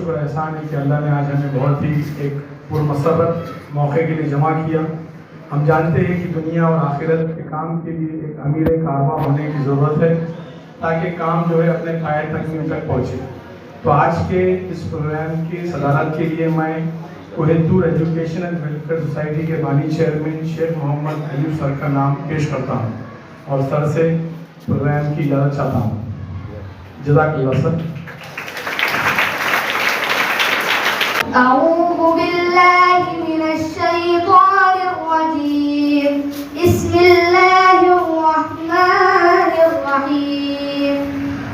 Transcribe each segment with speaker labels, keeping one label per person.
Speaker 1: شکر احسان ہے کہ اللہ نے آج ہمیں بہت ہی ایک پرمسرت موقع کے لیے جمع کیا. ہم جانتے ہیں کہ دنیا اور آخرت کے کام کے لیے ایک امیر کارواں ہونے کی ضرورت ہے تاکہ کام جو ہے اپنے قائد تک پہنچے. تو آج کے اس پروگرام کی صدارت کے لیے میں کوہل طور ایجوکیشن اینڈ ویلفیئر سوسائٹی کے بانی چیئرمین شیخ محمد ایوب سر کا نام پیش کرتا ہوں اور سر سے پروگرام کی اجازت چاہتا ہوں. جزاک اللہ سر.
Speaker 2: أعوذ بالله من الشيطان الرجيم. بسم الله الرحمن الرحيم.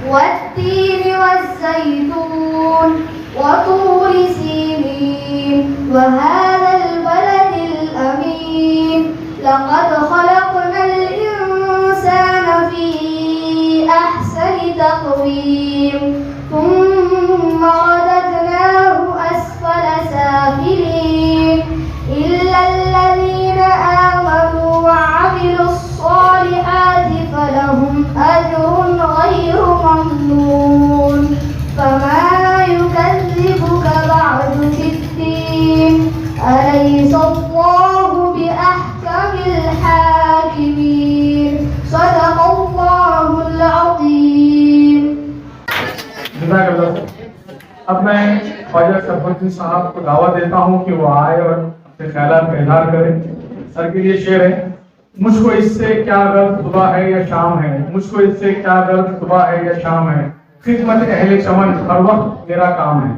Speaker 2: والتين والزيتون وطور سينين وهذا البلد الأمين لقد خلقنا الإنسان في أحسن تقويم ثم رددناه أسفل سافلين إلا الذين آمنوا وعملوا الصالحات فلهم أجر غير ممنون. فما يكذبك بعد بالدين أليس الله بأحكم الحاكمين. صدق الله العظيم.
Speaker 1: اب میں خواجہ سرفندی صاحب کو دعوت دیتا ہوں کہ وہ آئے اور اپنے خیالات کا اظہار کریں. سر کے لیے شعر ہے. مجھ کو اس سے کیا غرض صبح ہے یا شام ہے, مجھ کو اس سے کیا غرض صبح ہے یا شام ہے, خدمت اہل چمن ہر وقت میرا کام ہے.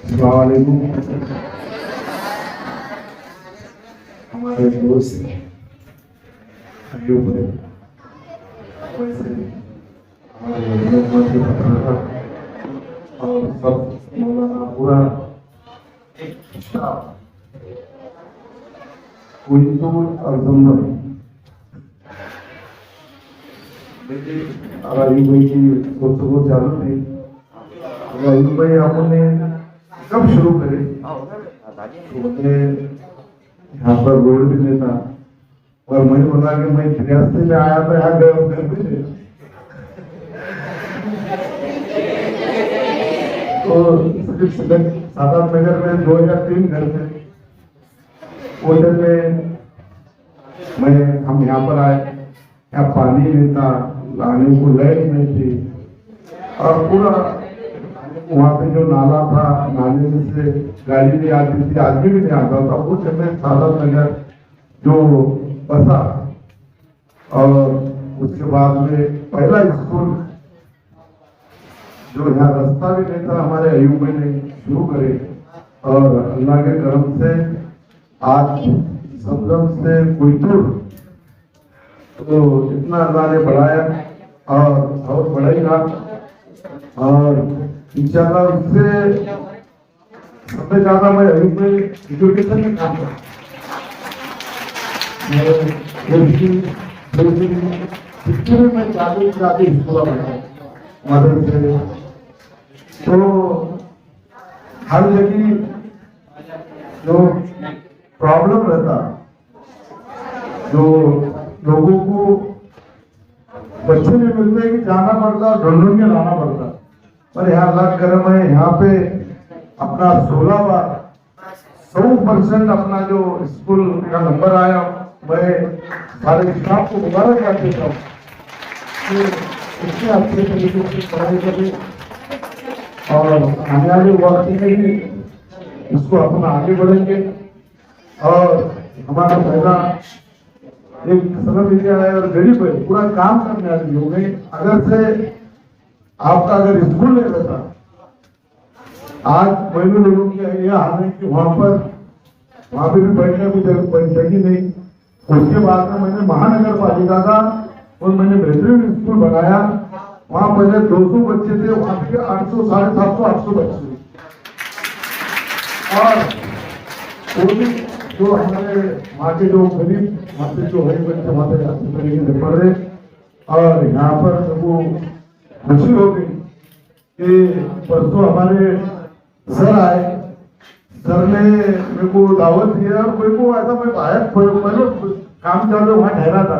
Speaker 3: السلام علیکم. ہمارے دوست ایوب ہے, اور سب مولانا پورا کوئی تو اور زمر اور ایوب بھائی کی گفتگو چالو تھی. ایوب بھائی آپ نے کب شروع کرے, یہاں پر روڈ بھی نہیں تھا اور میں بولا کہ میں 83 میں آیا تھا, یہاں گھر بھی نہیں. تو صرف 7 نگر میں 2 یا 3 گھر تھے. ادھر میں ہم یہاں پر آئے, یہاں پانی نہیں تھا, لانے کو لائٹ نہیں تھی, اور پورا وہاں پہ جو نالا تھا, نالے میں سے گاڑی نہیں آتی تھی, آدمی بھی نہیں آتا تھا. وہ جب میں 7 نگر جو بسا, اور اس کے بعد میں پہلا اسکول جو یہاں راستہ بھی نہیں تھا ہمارے ایوب بھائی نے شروع کرے, اور اللہ کے کرم سے آج زمزم سے کوئی دور تو اتنا اللہ نے بڑھایا اور بہت بڑھائی گا. اور انشاءاللہ اس سے سب سے زیادہ میں ایوب بھائی ایجوکیشن میں کام کرتا ہوں. میں زیادہ اسکول بنایا مدرسے, تو ہر جگہ جو پرابلم رہتا, جو لوگوں کو بچے نہیں ملتے کہ جانا پڑتا, ڈھونڈ کے لانا پڑتا, پر یہاں اللہ کرم ہے, یہاں پہ اپنا 100% اپنا جو اسکول کا نمبر آیا. میں سارے اسٹاف کو مبارکباد دیتا ہوں کہ اتنے اچھے طریقے سے پڑھائی کریں, اور آنے والے وقت میں بھی اس کو اپنا آگے بڑھیں گے. اور ہمارا پہلا ایک سبب یہ ہے, اور غریب ہے, پورا کام کرنے والی ہو گئی. اگر سے آپ کا اگر اسکول نہیں رہتا, آج پہلے لوگوں کی یہ حال ہے کہ وہاں پہ بھی بیٹھنے کو جگہ نہیں. اس کے بعد میں نے مہانگر پالیکا کا اور میں نے بہترین اسکول بنایا. وہاں پہلے 200 بچے تھے, وہاں پہ 800, 750, 800 بچے. اور وہ بھی جو ہمارے وہاں کے جو غریب وہاں پہ جو ہے بچے وہاں پہ اچھی طریقے سے پڑھ رہے. اور یہاں پر وہ خوشی ہو گئی کہ پرسوں ہمارے سر آئے, سر نے میرے کو دعوت دیا, اور کوئی کو ایسا میں باہر پہلے کام چالو وہاں ٹھہرا تھا,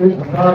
Speaker 3: 1000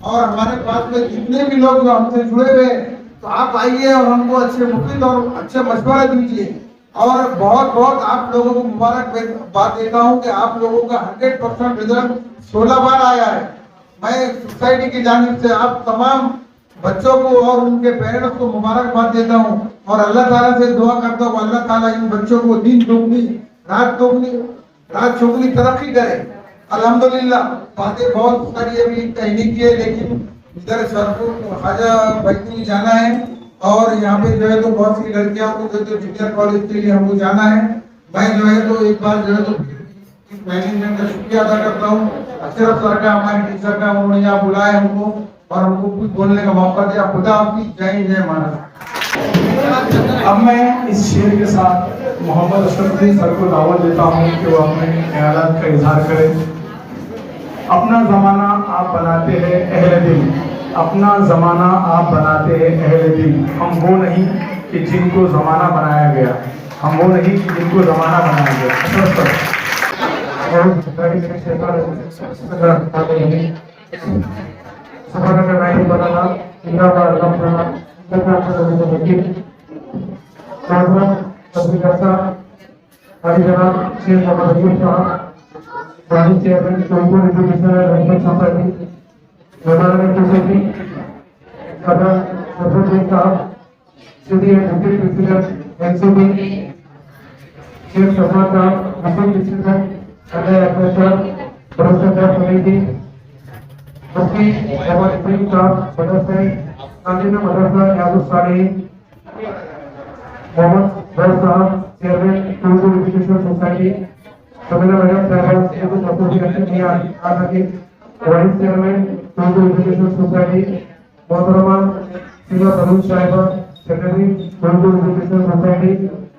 Speaker 4: اور ہمارے پاس میں جتنے بھی لوگ جو ہم سے جڑے ہوئے ہیں تو آپ آئیے اور ہم کو اچھے مفید اور اچھے مشورے دیجیے. اور بہت بہت آپ لوگوں کو مبارکباد دیتا ہوں کہ آپ لوگوں کا 100% رزلٹ 16 بار آیا ہے. میں سوسائٹی کی جانب سے آپ تمام بچوں کو اور ان کے پیرنٹس کو مبارکباد دیتا ہوں اور اللہ تعالیٰ سے دعا کرتا ہوں اللہ تعالیٰ ان بچوں کو دن دوگنی رات چوگنی ترقی کرے. الحمدللہ باتیں بہت ساری ابھی کہنے کی ہے لیکن ادھر سرپور خواجہ بھائی کو بھی جانا ہے اور یہاں پہ جو ہے تو بہت سی لڑکیاں کو جو جونیئر کالج کے لیے ہم کو جانا ہے. میں جو ہے تو ایک بار جو ہے تو مینجمنٹ کا شکریہ ادا کرتا ہوں. اشرف سر کا ہمارے ٹیچر کا انہوں نے یہاں بلایا ہم کو اور ہم کو کچھ بولنے کا موقع دیا. خدا حافظ. جے ہند جے مہاراج.
Speaker 1: اب میں اس شعر کے ساتھ محمد اشرف علی سر کو دعوت دیتا ہوں کہ وہ اپنے خیالات کا اظہار کریں. اپنا زمانہ آپ بناتے ہیں اہل دل, اپنا زمانہ آپ بناتے ہیں اہل دل. ہم وہ نہیں کہ جن کو زمانہ بنایا گیا, ہم وہ نہیں کہ جن کو زمانہ بنایا گیا. اشرف سر.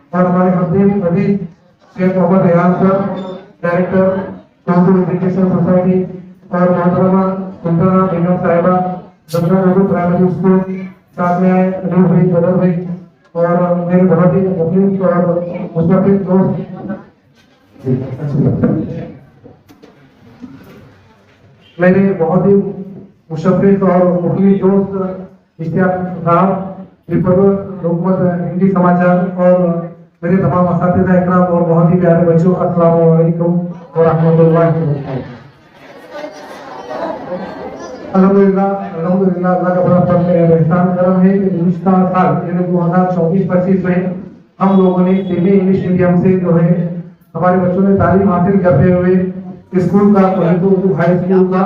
Speaker 1: اور ہمارے حمدین عزیز شیخ محمد ریحان صاحب ڈائریکٹر اردو ایجوکیشن سوسائٹی اور محترمہ سلطانہ بیگم صاحبہ زمزم اردو پرائمری اسکول, ساتھ میں آئے علی بھائی, بدر بھائی اور میرے بہت ہی مفید اور مشفق دوست. میرے بہت ہی مشفق اور مفید دوست اشتیاق صاحب, رپورٹر حکومت ہندی سماچار, اور میرے تمام اساتذہ اکرام اور بہت ہی پیارے بچوں, السلام علیکم ورحمۃ اللہ وبرکاتہ. الحمدللہ اللہ کا بڑا فضل ہے, احسان کرم ہے کہ گزشتہ سال یعنی 2024-25 میں ہم لوگوں نے سیمی انگلش میڈیم سے جو ہے ہمارے بچوں نے تعلیم حاصل کرتے ہوئے اسکول کا اردو ہائی اسکول کا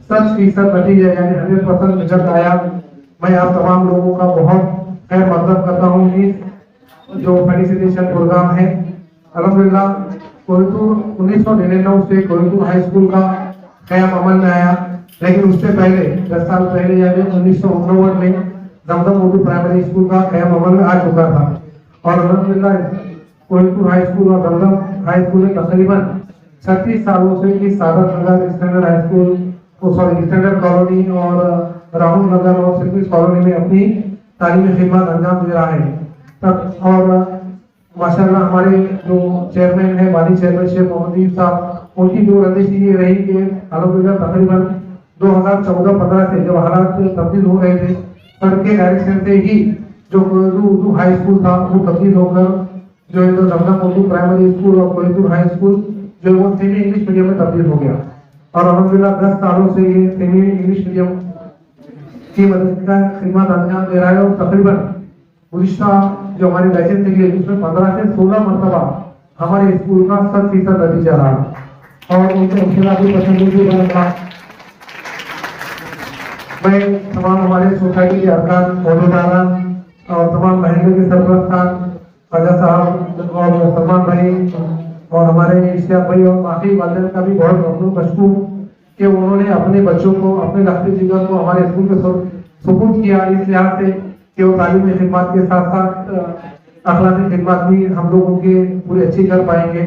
Speaker 1: 100% نتیجہ یعنی 100% رزلٹ آیا. میں آپ تمام لوگوں کا بہت خیر مقدم کرتا ہوں. جو فیلیسیٹیشن پروگرام ہے الحمدللہ کوئٹور 1999 سے کوئٹور ہائی اسکول کا قیام عمل میں آیا, لیکن اس سے پہلے 10 سال پہلے یعنی 1989 میں زمزم اردو پرائمری اسکول کا قیام عمل میں آ چکا تھا. اور الحمدللہ کوئٹور ہائی اسکول اور زمزم ہائی اسکول نے تقریباً 36 سالوں سے اس سعادت Nagar standard high school standard colony اور راہل نگر اور سروس کالونی میں اپنی تعلیمی خدمات انجام دے رہا ہے. اور ماشاءاللہ ہمارے جو چیئرمین ہیں مالی چیئرمین شیخ محمد صاحب, ان کی جو رندش یہ رہی کہ الحمدللہ تقریباً 2014-15 سے جب حالات تبدیل ہو رہے تھے, سر کے ڈائریکشن سے ہی جو اردو ہائی اسکول تھا وہ تبدیل ہو کر جو ہے تو زمزم اردو پرائمری اسکول اور کوئٹور ہائی اسکول جو وہ سیمی انگلش میڈیم میں تبدیل ہو گیا. اور الحمدللہ 10 سالوں سے یہ سیمی انگلش میڈیم کی مدد کا خدمات انجام دے رہا ہے. اور تقریباً گزشتہ جو ہمارے بیچز کے لیے اس میں 15 سے 16 مرتبہ ہمارے اسکول کا 100% نتیجہ رہا اور ان کے انفرادی پسندیدگی بنا. میں تمام ہمارے سوسائٹی کے ارکان, عہدیداران اور تمام محلے کے سرپرستان خواجہ صاحب اور سلمان بھائی اور ہمارے اشتیاق بھائی اور باقی والدین کا بھی بہت ممنون مشکور کہ انہوں نے اپنے بچوں کو, اپنے لخت جگر کو ہمارے اسکول کے سپورٹ کیا, اس لحاظ سے کہ وہ تعلیمی خدمات کے ساتھ ساتھ اخلاقی خدمات بھی ہم لوگوں کے پورے اچھی کر پائیں گے.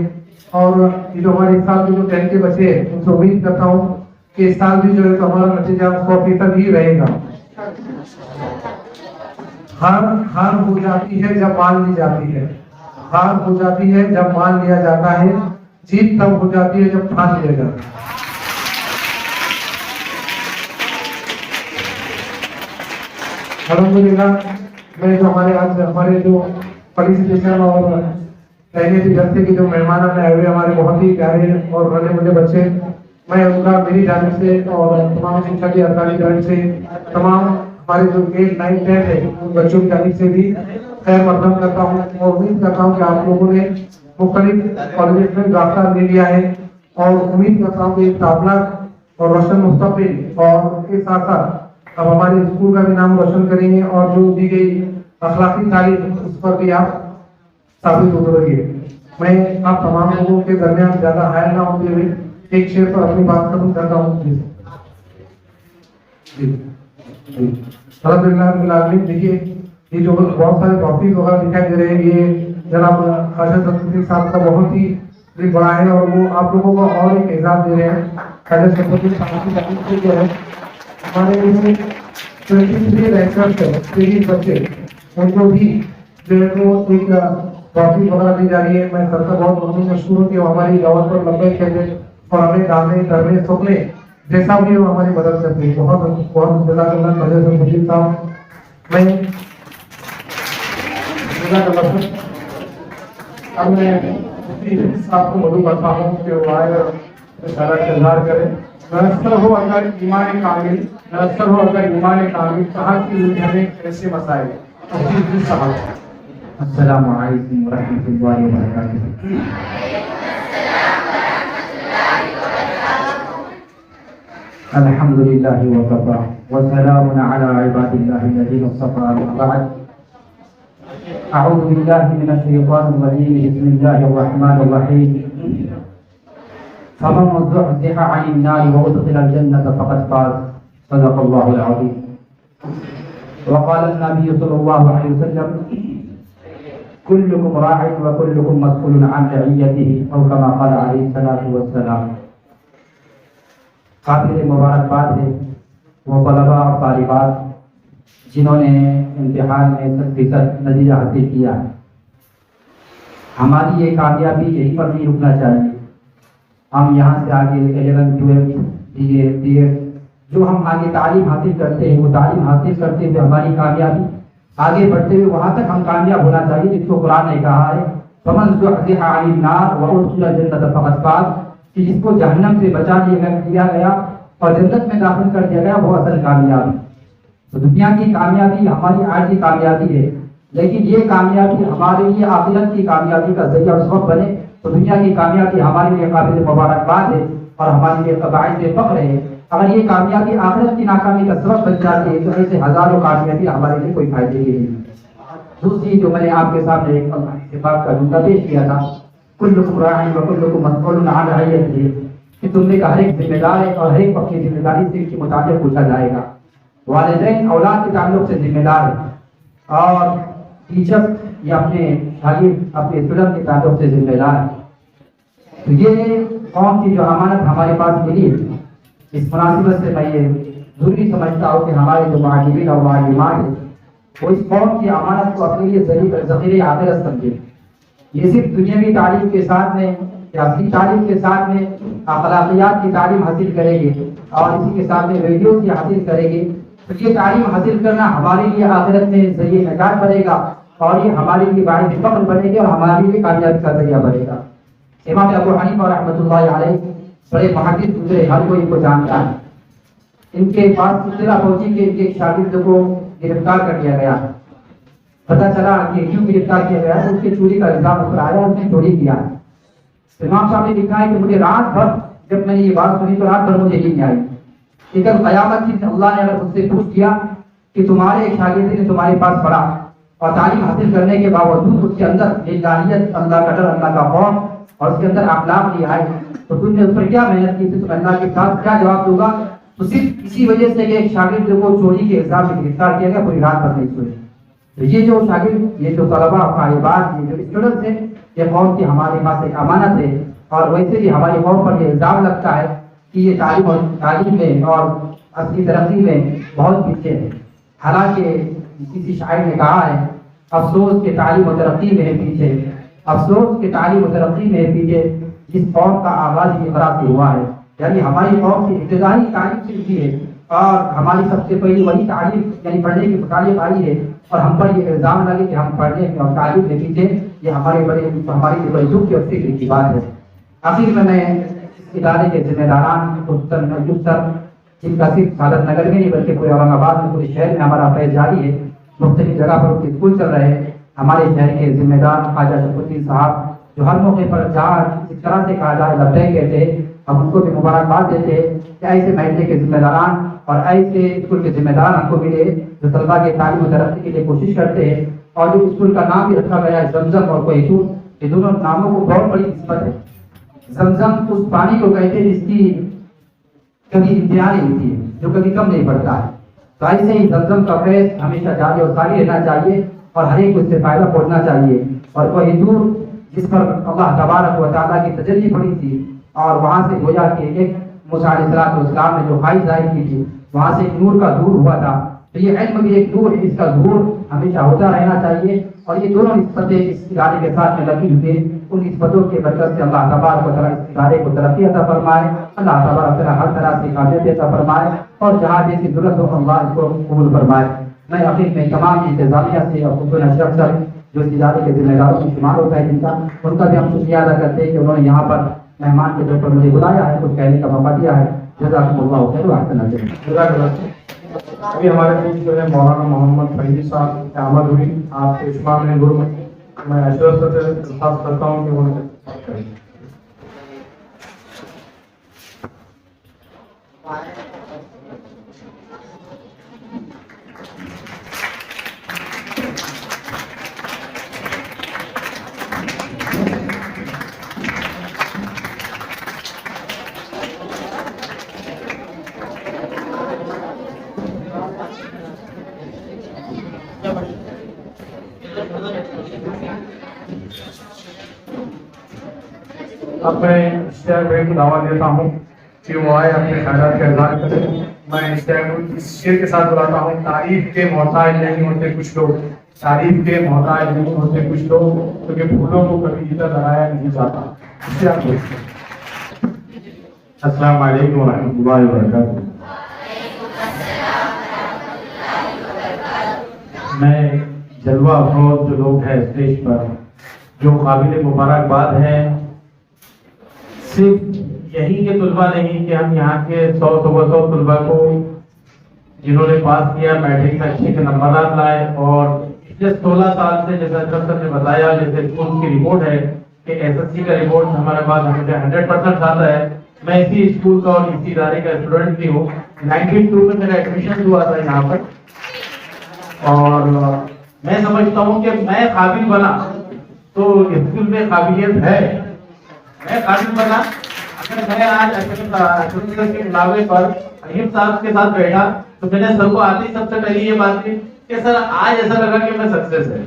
Speaker 1: اور یہ جو ہمارے اس سال کے جو 10 کے بچے ہیں ان سے امید کرتا ہوں کہ اس سال بھی جو ہے تو ہمارا نتیجہ 100% ہی رہے گا. ہار ہو جاتی ہے جب مان لی جاتی ہے, ہار ہو جاتی ہے جب مان لیا جاتا ہے, جیت تب ہو جاتی ہے جب ٹھان لیا جاتا ہے.
Speaker 3: الحمدللہ میں جو ہمارے جو پولیس اسٹیشن اور رہنے جلسے کے جو مہمان آئے ہوئے ہمارے بہت ہی پیارے اور بڑے بڑے بچے، میں ان کا میری جانب سے اور تمام شکشا کی ادارے جانب سے تمام ہمارے جو 8, 9, 10 ہے ان بچوں کی جانب سے بھی خیر مقدم کرتا ہوں اور امید کرتا ہوں کہ آپ لوگوں نے مختلف کالجز میں داخلہ لے لیا ہے اور امید کرتا ہوں کہ قابلہ اور روشن مستقبل اور اس کے ساتھ ساتھ اب ہمارے اسکول کا بھی نام روشن کریں گے اور جو دی گئی اخلاقی تعلیم اس پر بھی آپ ثابت ہوتے رہیے۔ میں آپ تمام لوگوں کے درمیان زیادہ حائل نہ ہوتے ہوئے ایک شعر پر اپنی بات ختم کرتا ہوں۔ الحمدللہ رب العالمین۔ دیکھیے یہ جو بہت سارے ٹاپک وغیرہ دکھائی دے رہے ہیں، یہ جناب خواجہ سرفراز صاحب کا بہت ہی دل بڑا ہے اور وہ آپ لوگوں کو اور ایک اعزاز دے رہے ہیں۔ خواجہ سرفراز صاحب کی تعریف سے جو ہے ہمارے 23 رینکرز ہے، 23 بچے، ان کو بھی جو ہے وہ ایک ٹرافی وغیرہ دی جا رہی ہے۔ میں سب کا بہت بہت مشکور ہوں کہ وہ ہماری دعوت پر لبیک کہتے ہیں اور ہمیں ڈالنے کرنے سوکھنے جیسا بھی وہ ہماری مدد کرتے ہیں۔ بہت بہت جزاک اللہ خواجہ سرفراز صاحب۔ میں جزاک اللہ خیر۔ اب میں مفتی صاحب کو مدعو کرتا ہوں کہ وہ آئے اور رسالہ کا اظہار کریں۔ میسر ہو اگر ایمان کامل، میسر ہو اگر ایمان کامل، کہاں کی دنیا میں کیسے مسائل۔ مفتی صاحب۔
Speaker 5: السلام علیکم ورحمۃ اللہ وبرکاتہ۔ الحمد للہ وکفی وسلام علی عباد اللہ الذین اصطفی، اما بعد۔ اعوذ باللہ من الشیطان الرجیم، بسم اللہ الرحمن الرحیم۔ فمن زحزح عن النار وادخل الجنة فقد فاز، صدق اللہ العظیم۔ وقال النبی صلی اللہ علیہ وسلم: كلكم راع وكلكم مسؤول عن رعيته، او كما قال عليه الصلاة والسلام۔ قابل مبارکباد ہے وہ طلباء اور طالبات جنہوں نے امتحان میں 100% نتیجہ حاصل کیا ہے۔ ہماری یہ کامیابی یہیں پر نہیں رکنا چاہیے۔ ہم یہاں سے آگے 11, 12 BA جو ہم آگے تعلیم حاصل کرتے ہیں، وہ تعلیم حاصل کرتے ہوئے ہماری کامیابی آگے بڑھتے ہوئے وہاں تک ہم کامیاب ہونا چاہیے جس کو قرآن نے کہا ہے فمن زحزح عن النار وادخل الجنة فقد فاز، کہ جس کو جہنم سے بچا لیا گیا اور جنت میں داخل کر دیا گیا وہ اصل کامیاب ہے۔ تو دنیا کی کامیابی ہماری عارضی کامیابی ہے، لیکن یہ کامیابی ہمارے لیے آخرت کی کامیابی کا ذریعہ اور سبب بنے تو دنیا کی کامیابی ہمارے لیے قابل مبارکباد ہے اور ہمارے لیے باعث فخر ہے۔ اگر یہ کامیابی آخرت کی ناکامی کا سبب بن جاتی ہے تو ایسے ہزاروں کامیابی ہمارے لیے کوئی فائدے کی نہیں۔ دوسری جو میں نے آپ کے سامنے ایک اتفاق کا جملہ پیش کیا تھا، کلکم راع وکلکم مسؤول عن رعیتہ، کہ تم میں کا ہر ایک ذمہ دار ہے اور ہر ایک اپنی ذمہ داری سے کے مطابق پوچھا جائے گا۔ والدین اولاد کے تعلق سے ذمہ دار ہے اور ٹیچر یا اپنے شاگرد اپنے اسٹوڈنٹ کے تعلق سے ذمہ دار ہے۔ تو یہ قوم کی جو امانت ہمارے پاس ملی ہے، اس مناسبت سے میں یہ ضروری سمجھتا ہوں کہ ہمارے جو معلمین اور معلمات ہیں وہ اس قوم کی امانت کو اپنے لیے ذخیرہ آخرت سمجھے۔ یہ صرف دنیاوی تعلیم کے ساتھ میں یا اصلی تعلیم کے ساتھ میں اخلاقیات کی تعلیم حاصل کریں گے اور اسی کے ساتھ میں ویڈیو کی حاصل کریں گے تو یہ تعلیم حاصل کرنا ہمارے لیے آخرت میں ذریعہ نجات بنے گا اور یہ ہمارے لیے باعث فخر بنے گا اور ہمارے لیے کامیابی کا ذریعہ بنے گا۔ امام ابو حنیفہ رحمۃ اللہ علیہ بڑے محدث گزرے، ہر کوئی کو جانتا ہے۔ ان کے پاس اطلاع پہنچی کہ ان کے ایک شاگرد کو گرفتار کر لیا گیا۔ پتہ چلا کہ کیوں گرفتار کیا گیا ہے، اس کے چوری کا الزام اس پر آیا، اس نے چوری کیا ہے۔ امام صاحب نے لکھا ہے کہ مجھے رات بھر جب میں نے یہ بات سنی تو رات بھر مجھے نیند آئی۔ لیکن قیامت کی اللہ نے اگر مجھ سے پوچھ کیا کہ تمہارے ایک شاگرد نے تمہارے پاس پڑھا اور تعلیم حاصل کرنے کے باوجود اس کے اندر الہیت، اللہ کا ڈر، اللہ کا خوف اور اس کے اندر اخلاق لے آئے تو تم نے اس پر کیا محنت کی تھی، تم اللہ کے ساتھ کیا جواب دوں گا؟ تو صرف اسی وجہ سے کہ ایک شاگرد کو چوری کے الزام میں گرفتار کیا گیا، کوئی رات بھر نہیں سوئی۔ تو یہ جو شاگرد، یہ جو طلباء، طالبات، یہ جو اسٹوڈنٹس ہیں، یہ قوم کی ہمارے پاس ایک امانت ہے اور ویسے بھی ہماری قوم پر یہ الزام لگتا ہے کہ یہ تعلیم میں اور اصلی ترقی میں بہت پیچھے ہے۔ حالانکہ کسی شاعر نے کہا ہے افسوس کے تعلیم و ترقی میں ہے پیچھے، افسوس کے تعلیم و ترقی میں ہے پیچھے جس قوم کا آغاز اقرا سے ہوا ہے۔ یعنی ہماری قوم کی ابتدائی تعلیم سے ہوئی ہے اور ہماری سب سے پہلی وہی تعلیم یعنی پڑھنے کی تعلیم آئی ہے، اور ہم پر یہ الزام لگے کہ ہم پڑھنے اور تعلیم کے پیچھے یہ ہمارے لیے بڑے دکھ اور فکر کی بات ہے۔ آخر میں اس ادارے کے ذمہ داران خصوصاً ایوب سر، جن کا صرف سعادت نگر میں نہیں بلکہ پورے اورنگ آباد میں پورے شہر میں ہمارا فیض جاری ہے، مختلف جگہ پر کے اسکول چل رہے ہیں، ہمارے شہر کے ذمہ دار خواجہ شرف الدین صاحب جو ہر موقع پر جہاں اس طرح سے کہا جائے لبیک کہتے ہیں، ہم ان کو بھی مبارکباد دیتے ہیں کہ ایسے محلے کے ذمہ داران اور ایسے اسکول کے ذمہ دار ہم کو ملے جو طلبا کے تعلیم و ترقی کے لیے کوشش کرتے ہیں، اور جو اسکول کا نام بھی رکھا گیا ہے زمزم اور کوہتور، یہ دونوں ناموں کو بہت بڑی نسبت ہے۔ زمزم اس پانی کو کہتے ہیں جس کی کبھی انتہا نہیں ہوتی ہے، جو کبھی کم نہیں پڑتا ہے، تو ایسے ہی زمزم کا فیض ہمیشہ جاری اور ساری رہنا چاہیے اور ہر ایک کو اس سے فائدہ پہنچنا چاہیے۔ اور کوہتور جس پر اللہ تبارک و تعالیٰ کی تجلی پڑی تھی، اور وہاں سے گویا کہ ایک موسیٰ علیہ السلام نے جو خواہش ظاہر کی تھی، وہاں سے ایک نور کا ظہور ہوا تھا، تو یہ علم بھی ایک نور ہے، اس کا ظہور ہمیشہ ہوتا رہنا چاہیے۔ اور یہ دونوں نسبتیں اس ادارے کے ساتھ میں لگی ہوئی ہیں، ان نسبتوں کے برکت سے اللہ تبارک و تعالیٰ اس ادارے کو ترقی عطا فرمائے، اللہ تبارک و تعالیٰ ہر طرح سے کامیابی عطا فرمائے، اور جہاں جیسی ضرورت ہو اللہ اس کو قبول فرمائے۔ میں آخر میں تمام انتظامیہ سے اور خصوصاً اشرف سر جو اس ادارے کے ذمہ داروں میں شمار ہوتا ہے، ان کا بھی ہم شکریہ ادا کرتے ہیں کہ انہوں نے یہاں پر مہمان کے طور پر مجھے بلایا ہے، کچھ کہنے کا موقع دیا ہے۔ جزاکم اللہ خیر و احسن الجزاء۔
Speaker 1: ابھی ہمارے بیچ جو ہے مولانا محمد فیضی صاحب کی آمد ہوئی، آپ کے اجتماع میں میں اشرف سے درخواست کرتا ہوں کہ انہیں اب میں اشتیاق بھائی کو دعوت دیتا ہوں کہ وہ آئے اپنے خیالات کا اظہار کریں۔ میں اشتیاق کو اس شعر کے ساتھ بلاتا ہوں: تعریف کے محتاج نہیں ہوتے کچھ لوگ، تعریف کے محتاج نہیں ہوتے کچھ لوگ، کیونکہ پھولوں کو کبھی ادھر لگایا نہیں جاتا۔ اشتیاق بھائی۔
Speaker 3: السلام علیکم ورحمۃ اللہ وبرکاتہ۔ میں جلوہ افروز جو لوگ ہیں اسٹیج پر، جو قابل مبارکباد ہیں، صرف یہی کے طلباء نہیں کہ ہم یہاں کے 100 طلباء کو جنہوں نے پاس کیا میٹرک میں اچھے کے نمبرات لائے، اور پچھلے 16 سال سے جیسا اشرف سر نے بتایا، جیسے اسکول کی رپورٹ ہے کہ ایس ایس سی کا رپورٹ ہمارے پاس ہمیشہ 100% آتا ہے۔ میں اسی اسکول کا اور اسی ادارے کا اسٹوڈنٹ بھی ہوں۔ 92 میں میرا ایڈمیشن ہوا تھا یہاں پر، اور میں سمجھتا ہوں کہ میں قابل بنا تو اسکول میں قابلیت ہے، میں قابل بنا۔ اگر میں آج اشرف کے علاوے پر رحیم صاحب کے ساتھ بیٹھا تو میں نے سر کو آتی سب سے پہلی یہ بات کی کہ سر آج ایسا لگا کہ میں سکسیس ہے۔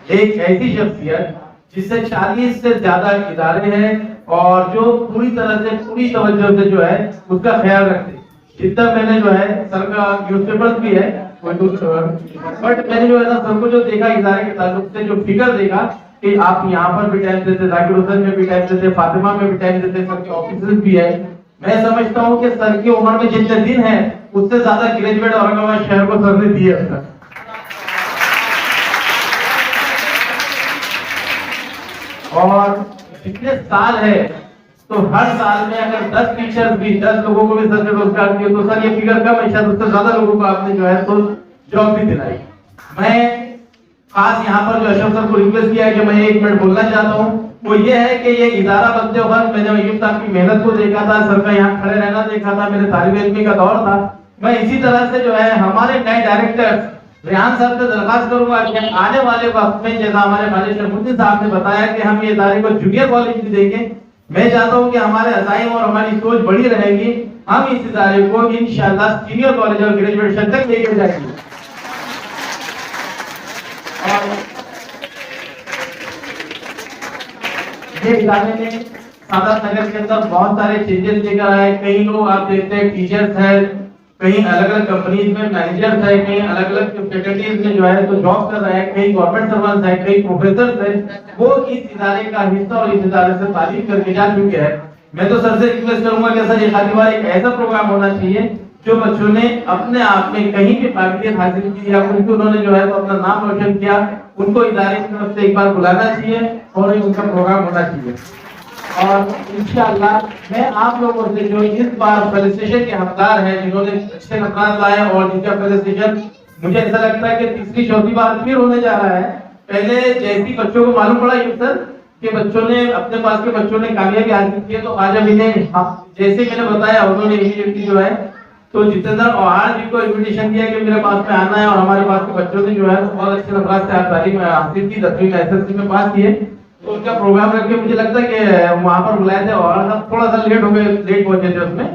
Speaker 3: ایک ایسی شخصیت جس سے 40 سے زیادہ ادارے ہیں اور جو پوری طرح سے پوری توجہ سے جو ہے اس کا خیال رکھتے، جتنا میں نے جو ہے سر کا نیوز پیپر بھی ہے بٹ میں نے جو ہے نا سر کو جو دیکھا ادارے کے تعلق سے جو فکر دیکھا کہ آپ یہاں پر بھی ٹائم دیتے، ذاکر حسین میں بھی ٹائم دیتے، فاطمہ میں بھی ٹائم دیتے، سر کے آفیسز بھی ہے۔ میں سمجھتا ہوں کہ سر کی عمر میں جتنے دن ہیں اس سے زیادہ گریجویٹ اورنگ آباد شہر کو سر نے دیے اب تک۔ اور اتنے سال ہے تو ہر سال میں اگر 10 ٹیچر بھی 10 لوگوں کو بھی سر نے روزگار دیا تو سر یہ فگر کم ہے، شاید اس سے زیادہ لوگوں کو آپ نے جو ہے تو جاب بھی دلائی۔ میں خاص یہاں پر جو اشرف سر کو ریکویسٹ کیا ہے کہ میں 1 منٹ بولنا چاہتا ہوں، وہ یہ ہے کہ یہ ادارہ بنتے وقت میں نے ایوب صاحب کی محنت کو دیکھا تھا، سر کا یہاں کھڑے رہنا دیکھا تھا، میرے طالب علمی کا دور تھا۔ میں اسی طرح سے جو ہے ہمارے نئے ڈائریکٹر ریحان صاحب سے درخواست کروں گا کہ آنے والے وقت میں جیسا ہمارے خواجہ شرف الدین صاحب نے بتایا کہ ہم یہ ادارے کو جونیئر کالج بھی دیں گے، میں چاہتا ہوں کہ ہمارے عزائم اور ہماری سوچ بڑی رہے گی، ہم اس ادارے کو انشاءاللہ سینئر کالج اور گریجویشن تک لے کے جائیں گے۔ یہ ادارے نے سعادت نگر کے اندر بہت سارے چینجز لے کر آئے۔ کئی لوگ آپ دیکھتے ہیں ٹیچرز ہیں، کہیں الگ الگ کمپنیز میں مینیجرز ہیں، کہیں الگ الگ فیکلٹیز میں جو ہے تو جاب کر رہے ہیں، کئی گورنمنٹ سروانٹس ہیں، کئی پروفیسرز ہیں، وہ اس ادارے کا حصہ اور اس ادارے سے تعلیم کر کے جا چکے ہیں۔ میں تو سر سے ریکویسٹ کروں گا کہ سر یہ خالی بار ایک ایسا پروگرام ہونا چاہیے
Speaker 6: جو بچوں نے اپنے آپ میں کہیں بھی قابلیت حاصل کی یا ان کو انہوں نے جو ہے تو اپنا نام روشن کیا، ان کو ادارے کی طرف سے ایک بار بلانا چاہیے اور ان کا پروگرام ہونا چاہیے. اور انشاءاللہ میں آپ لوگوں سے جو اس بار فیلسٹیشن کے حقدار ہیں، جنہوں نے اچھے نمبرات لائے اور جن کا فیلسٹیشن مجھے ایسا لگتا ہے کہ تیسری چوتھی بار پھر ہونے جا رہا ہے. پہلے جیسی بچوں کو معلوم پڑا یہ سر کہ بچوں نے اپنے پاس کے بچوں نے کامیابی حاصل کی ہے، تو آج اب انہیں جیسے میں نے بتایا انہوں نے امیڈیٹلی جو ہے تو جتنا اور جن کو انویٹیشن دیا کہ میرے پاس میں آنا ہے، اور ہمارے پاس کے بچوں نے جو ہے بہت اچھے نمبرات سے تعلیم حاصل کی، 10ویں میں SSC میں پاس کیے، تو ان کا پروگرام رکھ کے مجھے لگتا ہے کہ وہاں پر بلائے تھے اور تھوڑا سا لیٹ پہنچے تھے اس میں.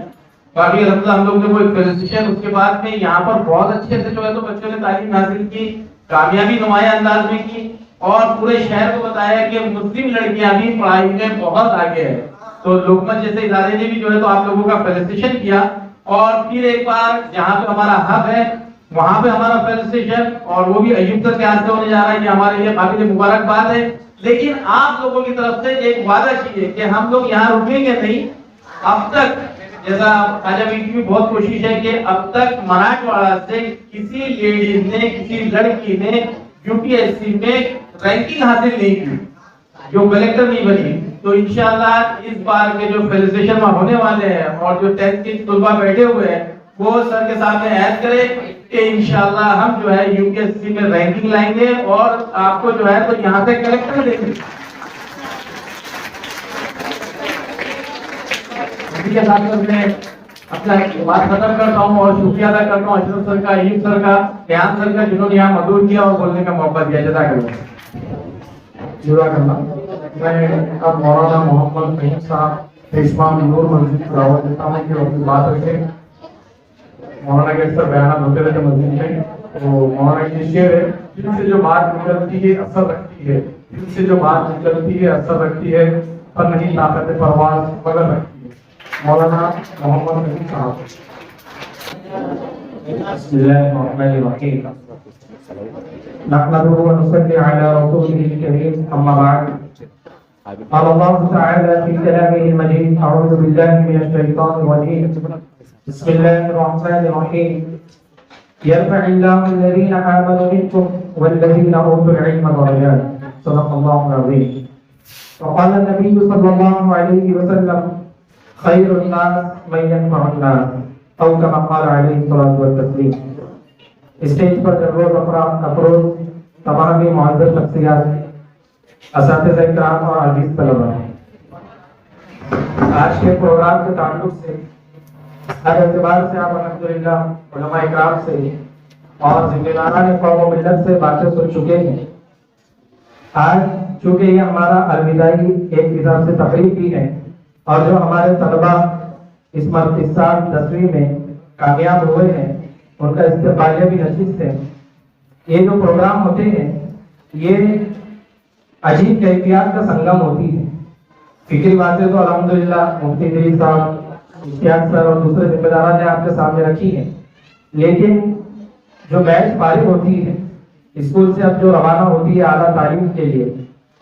Speaker 6: باقی الحمدللہ ہم لوگ نے وہ ایک فیلسٹیشن اس کے بعد میں یہاں پر بہت اچھے سے جو ہے تو بچوں نے تعلیم حاصل کی، کامیابی نمایاں انداز میں کی، اور پورے شہر کو بتایا کہ مسلم لڑکیاں بھی پڑھائی میں بہت آگے ہیں. تو لوکمت جیسے ادارے نے بھی جو ہے تو آپ لوگوں کا فیلسٹیشن کیا، اور پھر ایک بار جہاں پہ ہمارا ہب ہے وہاں پہ ہمارا فیلسٹیشن، اور وہ بھی ایوب سر کے ہاتھ سے ہونے جا رہا ہے، یہ ہمارے لیے قابل مبارکباد ہے. لیکن آپ لوگوں کی طرف سے ایک وعدہ کیجیے کہ ہم لوگ یہاں رکیں گے نہیں. اب تک جیسا خواجہ بیٹی کی بھی بہت کوشش ہے کہ اب تک مراٹھواڑہ سے کسی لیڈیز نے، کسی لڑکی نے UPSC میں رینکنگ حاصل نہیں کی، جو کلیکٹر نہیں بنی. تو انشاءاللہ اس بار کے جو فیلسٹیشن میں ہونے والے ہیں اور جو 10th کے طلبہ بیٹھے ہوئے ہیں وہ سر کے سامنے عہد کرے کہ انشاءاللہ ہم جو ہے UPSC میں رینکنگ لائیں گے اور آپ کو جو ہے تو یہاں سے کلیکٹر دیں گے. اسی کے ساتھ میں اپنا بات ختم کرتا ہوں اور شکریہ ادا کرتا ہوں اشرف سر کا، ایوب سر کا، ریحان سر کا، جنہوں نے یہاں مدعو کیا اور بولنے کا موقع دیا. جزاک اللہ.
Speaker 3: میں اب مولانا محمد فہیم صاحب پیشوا نور مسجد کو دعوت دیتا ہوں کہ اپنی بات رکھیں. مولانا کے اکثر بیانات ہوتے رہتے مسجد میں، تو مولانا کی شعر ہے، دل سے جو بات نکلتی ہے اثر رکھتی ہے، دل سے جو بات نکلتی ہے اثر رکھتی ہے، پر نہیں طاقت پرواز مگر رکھتی ہے. مولانا محمد فہیم صاحب.
Speaker 5: بسم اللہ الرحمن الرحیم.
Speaker 3: نحمده ونصلي على رسوله الكريم، أما بعد. قال الله تعالى في كلامه المجيد: أعوذ بالله من الشيطان الرجيم، بسم الله الرحمن الرحيم. يرفع الله الذين آمنوا منكم والذين أوتوا العلم درجات. صدق الله العظيم. وقال النبي صلى الله عليه وسلم: خير الناس من ينفع الناس، أو كما قال عليه الصلاة والتسليم. اسٹیج پر جلوہ افروز تمام معزز شخصیات، اساتذہ کرام اور عزیز طلباء، آج کے پروگرام کے تعلق سے ہر اعتبار سے آپ الحمدللہ علماء اکرام سے اور ذمہ داران قوم و ملت سے باتیں سن چکے ہیں. آج چونکہ یہ ہمارا الوداعی ایک حساب سے تقریب بھی ہے، اور جو ہمارے طلباء اس سال 10ویں میں کامیاب ہوئے ہیں ان کا استقبالیہ بھی نشست ہے. یہ جو پروگرام ہوتے ہیں یہ عجیب کیفیات کا سنگم ہوتی ہے. فکری باتیں تو الحمدللہ مفتی ادریس صاحب، اشتیاق سر اور دوسرے ذمہ داران نے آپ کے سامنے رکھی ہیں، لیکن جو بیچ فارغ ہوتی ہے اسکول سے اب جو روانہ ہوتی ہے اعلیٰ تعلیم کے لیے،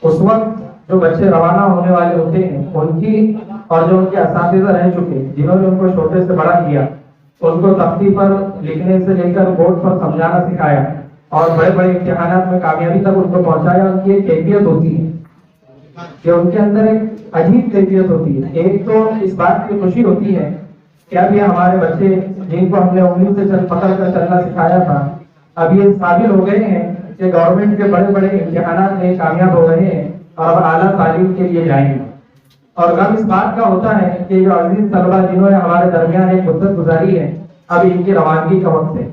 Speaker 3: اس وقت جو بچے روانہ ہونے والے ہوتے ہیں ان کی اور جو ان کے اساتذہ رہ چکے جنہوں نے ان کو چھوٹے سے بڑا کیا، ان کو تختی پر لکھنے سے لے کر بورڈ پر سمجھانا سکھایا اور بڑے بڑے امتحانات میں کامیابی تک ان کو پہنچایا، ان کی ایک کیفیت ہوتی ہے کہ ان کے اندر ایک عجیب کیفیت ہوتی ہے. ایک تو اس بات کی خوشی ہوتی ہے کہ اب یہ ہمارے بچے جن کو ہم نے انگلی سے پکڑ کر چلنا سکھایا تھا، اب یہ قابل ہو گئے ہیں کہ گورنمنٹ کے بڑے بڑے امتحانات میں کامیاب ہو رہے ہیں اور اب اعلیٰ تعلیم کے لیے جائیں گے. اور غم اس بات کا ہوتا ہے کہ جو عزیز طلبہ جنہوں نے ہمارے درمیان ایک مدت گزاری ہے، اب ان کی روانگی کا وقت ہے.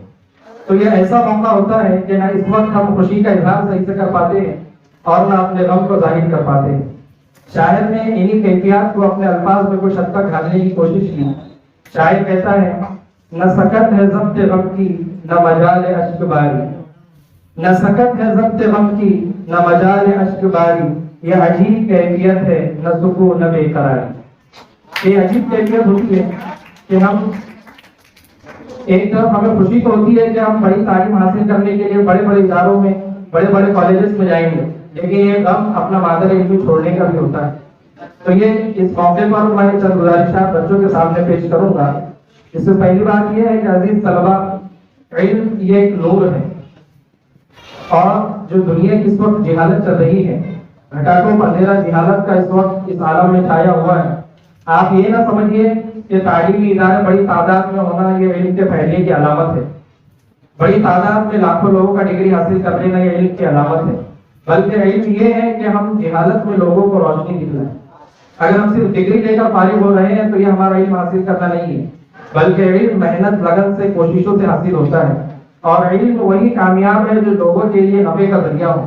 Speaker 3: تو یہ ایسا موقع ہوتا ہے کہ نہ اس وقت ہم خوشی کا اظہار صحیح سے کر پاتے ہیں اور نہ اپنے غم کو ظاہر کر پاتے ہیں. شاعر نے انہی کیفیات کو اپنے الفاظ میں کچھ حد تک ڈھالنے کی کوشش کی. شاعر کہتا ہے: نہ سکت ہے ضبط غم کی نہ مجال اشک باری، نہ سکت ہے ضبط غم کی نہ مجال اشک باری، یہ عجیب کیفیت ہے نہ سکون نہ بے قراری. یہ عجیب کیفیت ہوتی ہے کہ ہم ایک طرف ہمیں خوشی تو ہوتی ہے کہ ہم بڑی تعلیم حاصل کرنے کے لیے بڑے بڑے اداروں میں، بڑے بڑے کالجز میں جائیں گے، لیکن یہ غم اپنا مادر علم چھوڑنے کا بھی ہوتا ہے. تو یہ اس موقع پر میں چند گزارشات بچوں کے سامنے پیش کروں گا
Speaker 5: اس سے پہلی بات یہ ہے کہ عزیز طلبہ، علم یہ ایک نور ہے، اور جو دنیا کی اس وقت جہالت چل رہی ہے، گھٹاٹوں پر اندھیرا جہالت کا اس وقت اس عالم میں چھایا ہوا ہے، آپ یہ نہ سمجھیے کہ تعلیمی ادارے بڑی تعداد میں ہونا یہ علم کے پھیلنے کی علامت ہے، بڑی تعداد میں لاکھوں لوگوں کا ڈگری حاصل کر لینا یہ علم کی علامت ہے، بلکہ علم یہ ہے کہ ہم جہالت میں لوگوں کو روشنی دکھلائیں۔ اگر ہم صرف ڈگری لے کر فارغ ہو رہے ہیں تو یہ ہمارا علم حاصل کرنا نہیں ہے، بلکہ علم محنت لگن سے کوششوں سے حاصل ہوتا ہے، اور علم وہی کامیاب ہے جو لوگوں کے لیے نفع کا ذریعہ ہو۔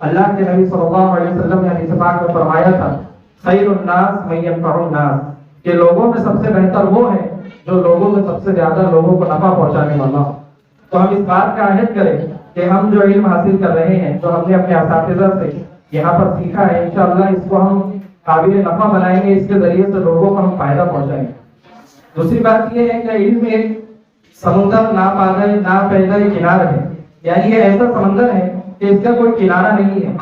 Speaker 5: اللہ کے نبی صلی اللہ علیہ وسلم نے حدیث پاک میں فرمایا تھا، خیر الناس من ينفع الناس، کہ لوگوں میں سب سے بہتر وہ ہے جو لوگوں میں سب سے زیادہ لوگوں کو نفع پہنچانے والا ہو۔ تو ہم اس بات کا عہد کریں کہ ہم جو علم حاصل کر رہے ہیں، جو ہم نے اپنے اساتذہ سے یہاں پر سیکھا ہے، انشاءاللہ اس کو ہم قابل نفع بنائیں گے، اس کے ذریعے سے لوگوں کو ہم فائدہ پہنچائیں گے۔ دوسری بات یہ ہے کہ علم ایک سمندر نا پیدا کنار ہے، یعنی یہ ایسا سمندر ہے کہ اس کا کوئی کنارہ نہیں ہے۔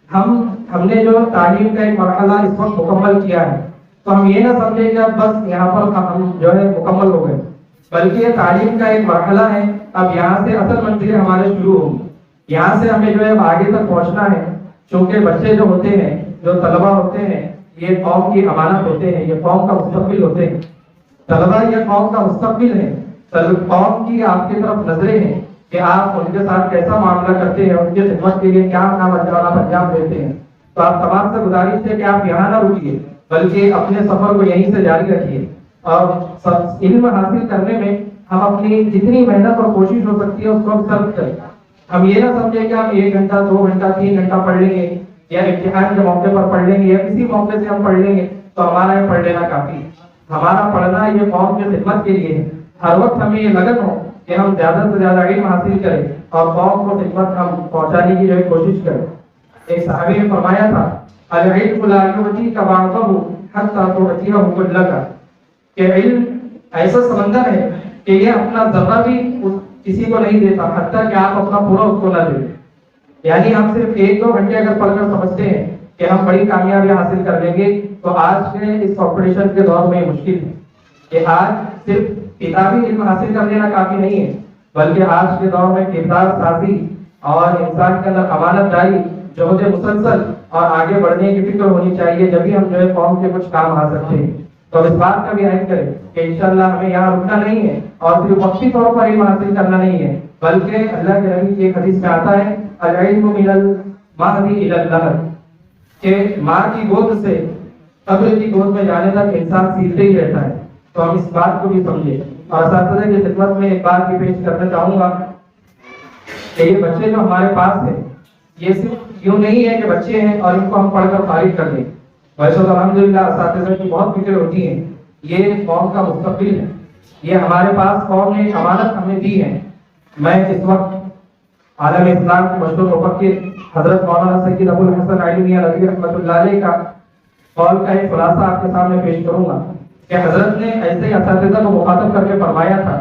Speaker 5: ہم نے جو تعلیم کا ایک مرحلہ اس وقت مکمل کیا ہے، تو ہم یہ نہ سمجھیں کہ اب بس یہاں پر ہم جو ہے مکمل ہو گئے، بلکہ یہ تعلیم کا ایک مرحلہ ہے۔ اب یہاں سے اصل منزلیں ہمارے شروع ہوں، یہاں سے ہمیں جو ہے آگے تک پہنچنا ہے، چونکہ بچے جو ہوتے ہیں، جو طلبہ ہوتے ہیں، یہ قوم کی امانت ہوتے ہیں، یہ قوم کا مستقبل ہوتے ہیں۔ طلبہ یہ قوم کا مستقبل ہے، قوم کی آپ کی طرف نظریں ہیں کہ آپ ان کے ساتھ کیسا معاملہ کرتے ہیں، ان کی خدمت کے لیے کیا کام انجام دیتے ہیں۔ تو آپ تمام سے گزارش ہے کہ آپ یہاں نہ رکیے، بلکہ اپنے سفر کو یہیں سے جاری رکھیے، اور علم حاصل کرنے میں ہم اپنی جتنی محنت اور کوشش ہو سکتی ہے اس کو ہم صرف کریں۔ ہم یہ نہ سمجھیں کہ ہم 1 گھنٹہ 2 گھنٹہ 3 گھنٹہ پڑھ لیں گے، یا امتحان کے موقع پر پڑھ لیں گے، یا کسی موقع سے ہم پڑھ لیں گے تو ہمارا یہ پڑھ لینا کافی ہے۔ ہمارا پڑھنا یہ قوم کی خدمت کے لیے ہے، ہر وقت ہمیں یہ لگن ہو کہ ہم زیادہ سے زیادہ علم حاصل کریں اور قوم کو خدمت ہم پہنچانے کی جو ہے کوشش کریں۔ ایک صحابی نے فرمایا تھا، العلم لا يعطيك بعضه حتى تعطيه كلك، کہ علم ایسا سمندر ہے کہ یہ اپنا ذرہ بھی کسی کو نہیں دیتا حتیٰ کہ آپ اپنا پورا اس کو نہ دیں۔ یعنی ہم صرف 1-2 گھنٹے اگر پڑھ کر سمجھتے ہیں کہ ہم بڑی کامیابی حاصل کر لیں گے، تو آج کے اس کمپٹیشن کے دور میں مشکل ہے کہ آج صرف کتابی علم حاصل کر لینا کافی نہیں ہے، بلکہ آج کے دور میں کردار سازی اور انسان کے اندر امانت داری، جہد مسلسل اور آگے بڑھنے کی فکر ہونی چاہیے، جبھی ہم جو ہے قوم کے کچھ کام آ سکتے ہیں۔ تو اس بات کا بھی عہد کریں کہ انشاءاللہ ہمیں یہاں رکنا نہیں ہے، اور صرف وقتی طور پر علم حاصل کرنا نہیں ہے، بلکہ اللہ کے نبی کی ایک حدیث میں آتا ہے، العلم من المہدی الی اللحد، کہ ماں کی گود سے قبر کی گود میں جانے تک انسان سیکھتے ہی رہتا ہے۔ تو ہم اس بات کو بھی سمجھیں، اور اساتذہ کی خدمت میں ایک بات بھی پیش کرنا چاہوں گا کہ یہ بچے جو ہمارے پاس ہیں، یہ صرف یوں نہیں ہے کہ بچے ہیں اور ان کو ہم پڑھ کر فارغ کر دیں، ویسے تو الحمدللہ اساتذہ کی بہت فکر ہوتی ہے، یہ قوم کا مستقبل ہے، یہ ہمارے پاس قوم نے امانت ہمیں دی ہے۔ میں اس وقت عالم اسلام کے مشہور مفکر حضرت مولانا سید ابو الحسن علی رضی رحمۃ اللہ علیہ کا قول کا ایک خلاصہ آپ کے سامنے پیش کروں گا کہ حضرت نے ایسے اساتذہ کو مخاطب کر کے فرمایا تھا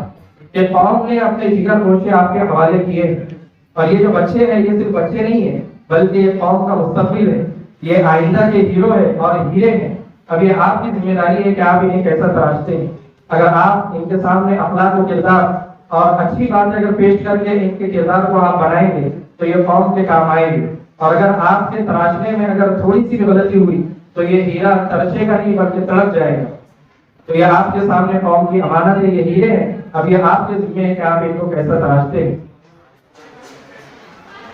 Speaker 5: کہ قوم نے اپنے جگر گوشے آپ کے حوالے کیے، اور یہ جو بچے ہیں یہ صرف بچے نہیں ہیں، بلکہ یہ قوم کا مستقبل ہے، یہ آئندہ کے ہیرو ہے اور ہیرے ہیں۔ اب یہ آپ کی ذمہ داری ہے کہ آپ انہیں کیسا تراشتے ہیں۔ اگر آپ ان کے سامنے اخلاق و کردار اور اچھی باتیں اگر پیش کر کے ان کے کردار کو آپ بنائیں گے تو یہ قوم کے کام آئیں گے، اور اگر آپ کے تراشنے میں اگر تھوڑی سی بھی غلطی ہوئی تو یہ ہیرا ترشے گا نہیں بلکہ تڑپ جائے گا۔ تو یہ آپ کے سامنے قوم کی امانت ہے، یہ ہیرے ہیں، اب یہ آپ کے ذمہ ہے کہ آپ ان کو کیسا تراشتے ہیں۔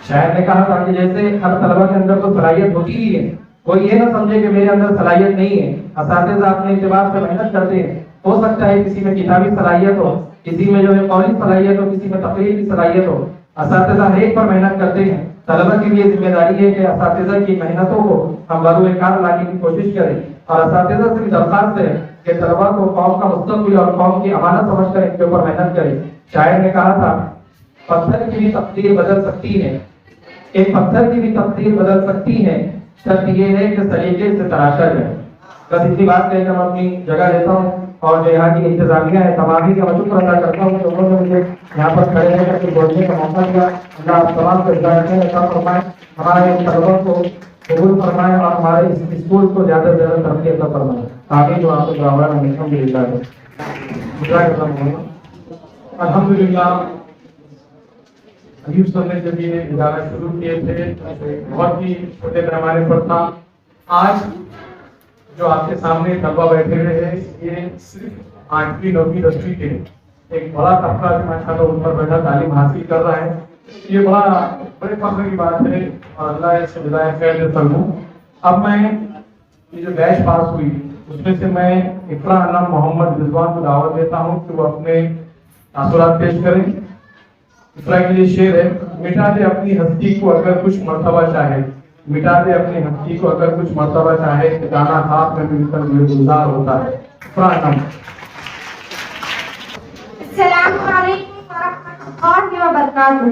Speaker 5: شاعر نے کہا تھا کہ جیسے ہر طلبہ کے اندر تو صلاحیت ہوتی ہی ہے، کوئی یہ نہ سمجھے کہ میرے اندر صلاحیت نہیں ہے۔ اساتذہ اپنے اعتبار سے محنت کرتے ہیں، ہو سکتا ہے کسی میں کتابی صلاحیت ہو، کسی میں جو ہے قولی صلاحیت ہو، کسی میں تقریر کی صلاحیت ہو، اساتذہ ہر ایک پر محنت کرتے ہیں۔ طلبہ کی بھی یہ ذمہ داری ہے کہ اساتذہ کی محنتوں کو ہم بروئے کار لانے کی کوشش کریں، اور اساتذہ سے بھی درخواست ہے کہ طلبہ کو قوم کا مستقبل اور قوم کی امانت سمجھ کر ان کے اوپر محنت کریں۔ شاعر نے کہا تھا، پتھر کی بھی تقدیر بدل سکتی ہے، ایک پتھر کی بھی تقدیر بدل سکتی ہے، شرط یہ ہے کہ سلیقے سے تراشا جائے۔ بس اتنی بات کہہ کر میں اپنی جگہ لیتا ہوں، اور جو یہاں کی انتظامیہ ہے تمامی کا شکر ادا کرتا ہوں کہ انہوں نے مجھے یہاں پر کھڑے رہ کر بولنے کا موقع دیا۔ اللہ آپ تمام کو ہدایت فرمائے، ہمارے طلباء کو قبول فرمائے اور ہمارے اس اسکول کو زیادہ سے زیادہ ترقی عطا فرمائے. آمین وآخر دعوانا الحمدللہ.
Speaker 1: الحمدللہ ایوب سر نے جب یہ ادارہ شروع کیے تھے بہت ہی چھوٹے پیمانے پر تھا. آج جو آپ کے سامنے طلبہ بیٹھے ہوئے ہیں یہ صرف 8ویں 9ویں 10ویں کے ایک بڑا طبقہ ماشاءاللہ ان پر بیٹھا تعلیم حاصل کر رہا ہے. یہ بڑے فخر کی بات ہے اور اللہ اس سے جزائے خیر دے فرموں. اب میں یہ جو بیچ پاس ہوئی اس میں سے میں اقرا انم محمد رضوان کو دعوت دیتا ہوں کہ وہ اپنے تاثرات پیش کریں. اقرا کے لیے شعر ہے: مٹا دے اپنی ہستی کو اگر کچھ مرتبہ چاہے، مٹا دے اپنی ہستی کو اگر کچھ مرتبہ چاہے، دانا خاک میں مل کر گلزار ہوتا ہے. اقرا انم.
Speaker 2: السلام علیکم ورحمۃ اللہ وبرکاتہ.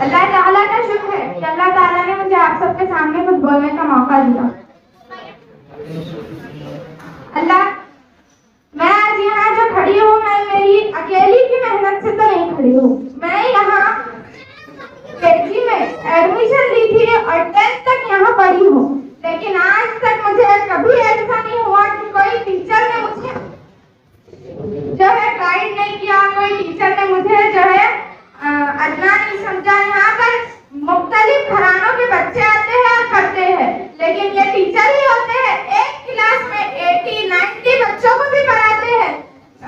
Speaker 2: اللہ تعالیٰ کا شکر ہے کہ اللہ تعالیٰ نے مجھے آپ سب کے سامنے کچھ بولنے کا موقع دیا. اللہ، میں آج یہاں جو کھڑی ہوں میں میری اکیلی کی محنت سے تو نہیں کھڑی ہوں. میں یہاں KG میں ایڈمیشن لی تھی اور 10th تک یہاں پڑھی ہوں، لیکن آج تک مجھے کبھی ایسا نہیں ہوا کہ کوئی ٹیچر نے مجھے جو ہے گائیڈ نہیں کیا، کوئی ٹیچر نے مجھے جو ہے ادنا نہیں سمجھا. یہاں پر مختلف گھرانوں کے بچے آتے ہیں اور پڑھتے ہیں، لیکن یہ ٹیچر ہی ہوتے ہیں ایک کلاس میں 80-90 بچوں کو بھی پڑھاتے ہیں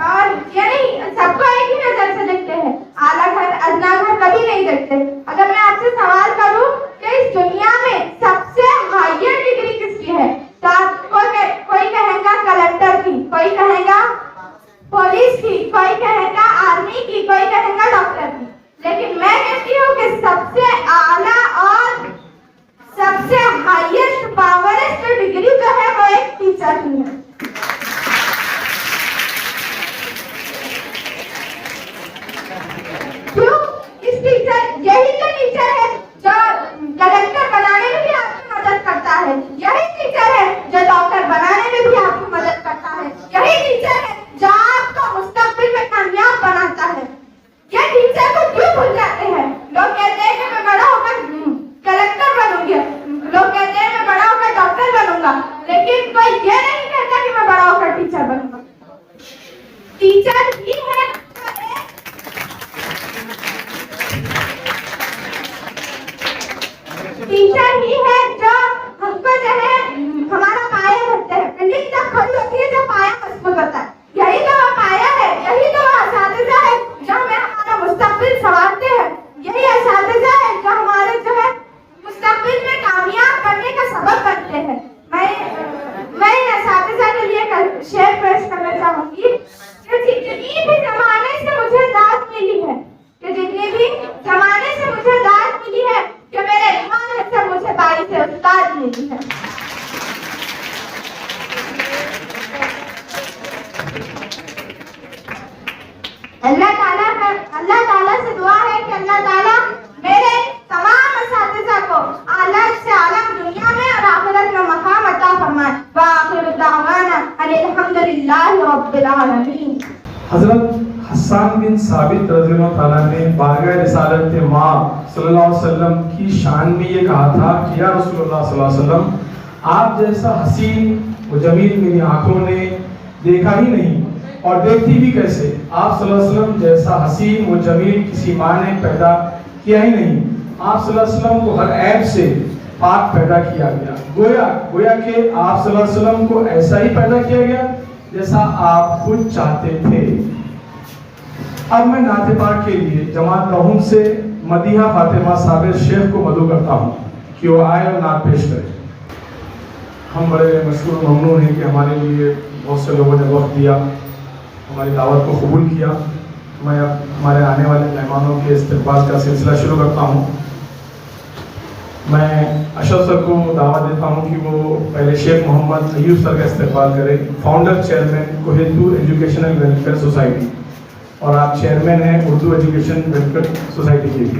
Speaker 2: اور یعنی سب کو ایک ہی نظر سے دیکھتے ہیں. اعلیٰ گھر ادنا گھر کبھی نہیں دیکھتے. اگر میں آپ سے سوال کروں کہ اس دنیا میں سب سے ہائر ڈگری کس کی ہے تو آپ کوئی کہے گا کلکٹر کی، کوئی کہے گا پولیس کی، کوئی کہے گا آرمی کی، کوئی کہے گا ڈاکٹر کی. لیکن میں کہتی ہوں کہ سب سے اعلیٰ اور سب سے ہائیسٹ پاورسٹ ڈگری جو ہے وہ ایک ٹیچر کی ہے. کیوں؟ اس ٹیچر یہی تو ٹیچر ہے جو کلکٹر بنانے میں بھی آپ کی مدد کرتا ہے، یہی ٹیچر ہے جو ڈاکٹر بنانے میں بھی آپ کی مدد کرتا ہے، یہی ٹیچر ہے جو آپ کو مستقبل میں کامیاب بناتا ہے. یہ ٹیچر کو کیوں بھول جاتے ہیں؟ لوگ کہتے ہیں کہ میں بڑا ہو کر کلکٹر بنوں گی، لوگ کہتے ہیں میں بڑا ہو کر ڈاکٹر بنوں گا، لیکن کوئی یہ نہیں کہتا کہ میں بڑا ہو کر ٹیچر بنوں گا. ٹیچر ہی ہے جو ہم کو جو ہے ہمارا پایا بھرتے ہیں. بلڈنگ تب کھڑی ہوتی ہے جب پایا مضبوط ہوتا ہے. یہی تو وہ پایا ہے، یہی تو وہ اساتذہ ہے جو ہمیں ہمارا مستقبل سنوارتے ہیں. یہی اساتذہ ہے جو ہمارے جو ہے مستقبل میں کامیاب کرنے کا سبب بنتے ہیں. میں ان اساتذہ کے لیے شعر پیش کرنا چاہوں گی کہ جتنی بھی زمانے سے مجھے داد ملی ہے، کہ جتنی بھی زمانے سے مجھے داد ملی ہے، کہ میرے ایمان ہے سب مجھے بائی سے استاد ملی ہے. اللہ تعالیٰ سے دعا ہے کہ اللہ تعالیٰ میرے تمام اساتذہ کو اعلیٰ سے اعلیٰ دنیا میں اور آخرت میں مقام عطا فرمائے. وآخر دعوانا ان الحمدللہ رب العالمین.
Speaker 1: حضرت حسان بن ثابت رضی اللہ تعالیٰ نے بارگاہ رسالت ماں صلی اللہ علیہ وسلم کی شان میں یہ کہا تھا کہ یا رسول اللہ صلی اللہ علیہ وسلم، آپ جیسا حسین و جمیل میری آنکھوں نے دیکھا ہی نہیں اور دیکھتی بھی کیسے. آپ صلی اللہ علیہ وسلم جیسا حسین و جمیل کسی ماں نے پیدا کیا ہی نہیں. آپ صلی اللہ علیہ وسلم کو ہر عیب سے پاک پیدا کیا گیا. گویا کہ آپ صلی اللہ علیہ وسلم کو ایسا ہی پیدا کیا گیا جیسا آپ خود چاہتے تھے. اب میں نعت پاک کے لیے جماعت رحم سے مدیحہ فاطمہ صابر شیخ کو مدعو کرتا ہوں کہ وہ آئے اور نعت پیش کرے. ہم بڑے مشکور و ممنون ہیں کہ ہمارے لیے بہت سے لوگوں نے وقت دیا، ہماری دعوت کو قبول کیا. میں اب ہمارے آنے والے مہمانوں کے استقبال کا سلسلہ شروع کرتا ہوں. میں اشرف سر کو دعوت دیتا ہوں کہ وہ پہلے شیخ محمد ایوب سر کا استقبال کرے، فاؤنڈر چیئرمین کوہیتور ایجوکیشنل ویلفیئر سوسائٹی، اور آپ چیئرمین ہیں اردو ایجوکیشن ویلفیئر سوسائٹی کے بھی.